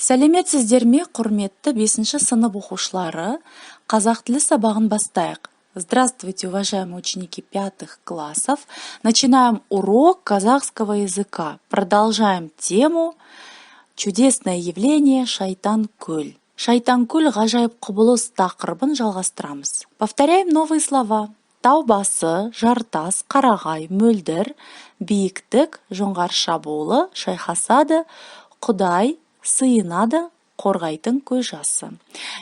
Сәлеметсіздер ме, құрметті 5-ші сынып оқушылары? Қазақ тілі сабағын бастайық. Здравствуйте, уважаемые ученики 5 классов. Начинаем урок казахского языка. Продолжаем тему «Чудесное явление Шайтанкөл». Шайтанкөл ғажайып құбылыс тақырыбын жалғастырамыз. Повторяем новые слова. Тау басы, жартас, қарағай, мөлдір, биіктік, жоңғар шабуылы, шайқасады, құдай, сыйынады, қорғайтын көз жасы.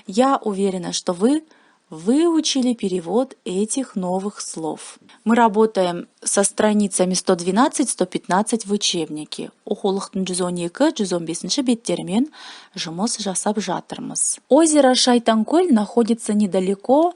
Я уверена, что вы выучили перевод этих новых слов. Мы работаем со страницами 112-115 в учебнике. Оқулықтың 112-115 беттермен жұмыс жасап жатырмыз. Озеро Шайтанкөл находится недалеко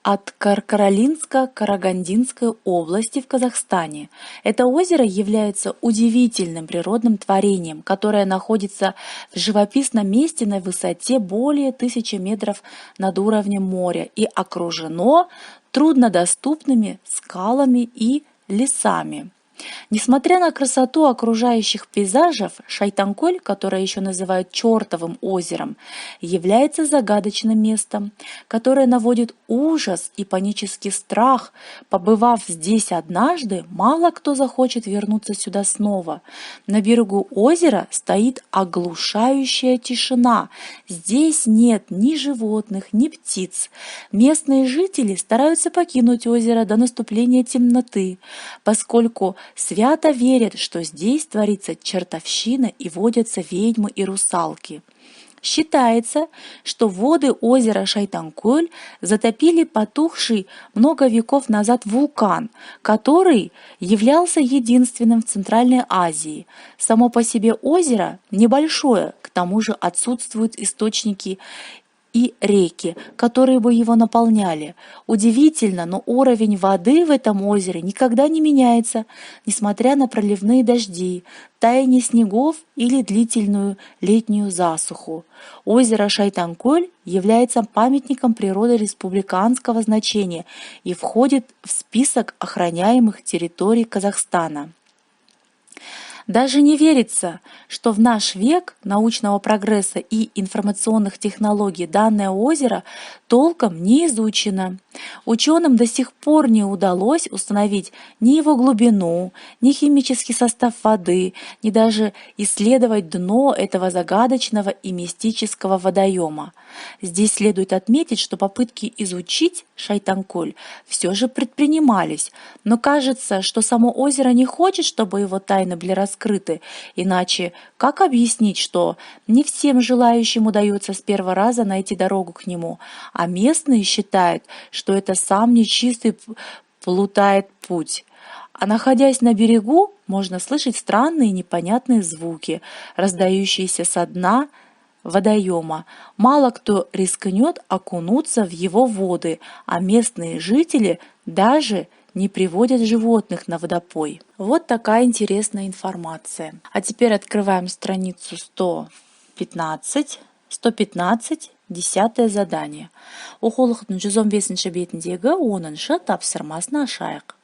от Каркаралинско-Карагандинской области в Казахстане. Это озеро является удивительным природным творением, которое находится в живописном месте на высоте более 1000 метров над уровнем моря и окружено труднодоступными скалами и лесами. Несмотря на красоту окружающих пейзажей, Шайтанкөл, которое еще называют чертовым озером, является загадочным местом, которое наводит ужас и панический страх. Побывав здесь однажды, мало кто захочет вернуться сюда снова. На берегу озера стоит оглушающая тишина. Здесь нет ни животных, ни птиц. Местные жители стараются покинуть озеро до наступления темноты, поскольку свято верят, что здесь творится чертовщина и водятся ведьмы и русалки. Считается, что воды озера Шайтанкөл затопили потухший много веков назад вулкан, который являлся единственным в Центральной Азии. Само по себе озеро небольшое, к тому же отсутствуют источники и реки, которые бы его наполняли. Удивительно, но уровень воды в этом озере никогда не меняется, несмотря на проливные дожди, таяние снегов или длительную летнюю засуху. Озеро Шайтанкөл является памятником природы республиканского значения и входит в список охраняемых территорий Казахстана. Даже не верится, что в наш век научного прогресса и информационных технологий данное озеро толком не изучено. Ученым до сих пор не удалось установить ни его глубину, ни химический состав воды, ни даже исследовать дно этого загадочного и мистического водоема. Здесь следует отметить, что попытки изучить Шайтанкөл все же предпринимались, но кажется, что само озеро не хочет, чтобы его тайны были раскрыты. Иначе как объяснить, что не всем желающим удается с первого раза найти дорогу к нему, а местные считают, что это сам нечистый плутает путь. А находясь на берегу, можно слышать странные непонятные звуки, раздающиеся со дна водоема. Мало кто рискнет окунуться в его воды, а местные жители даже не приводят животных на водопой. Вот такая интересная информация. А теперь открываем страницу 115. 10 задание. Оқулықтың 115 бетіндегі 10-шы тапсырмасын ашайық.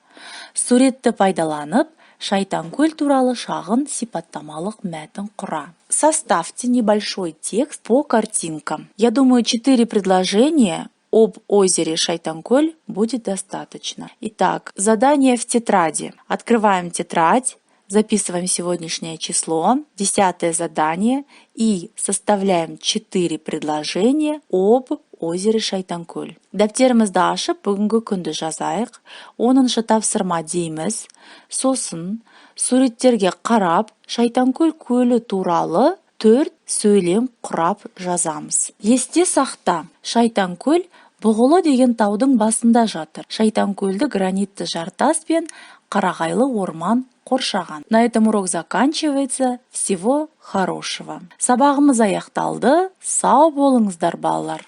Суретті пайдаланып, Шайтанкөл туралы шағын сипаттамалық мәтін құра. Составьте небольшой текст по картинкам. Я думаю, 4 предложения об озере Шайтанкөл будет достаточно. Итак, задание в тетради. Открываем тетрадь, записываем сегодняшнее число, 10 задание и составляем 4 предложения об озере Шайтанкөл. Дәптерімізді ашып, бүгінгі күнді жазайық. 10-шы тапсырма дейміз. Сосын суреттерге қарап, Шайтанкөл көлі туралы 4 сөйлем құрап жазамыз. Есте сақта, Шайтанкөл Бұғылы деген таудың басында жатыр. Шайтанкөлді гранитті жартас пен қарағайлы орман қоршаған. На этом урок заканчивается. Всего хорошего. Сабағымыз аяқталды. Сау болыңыздар, балалар.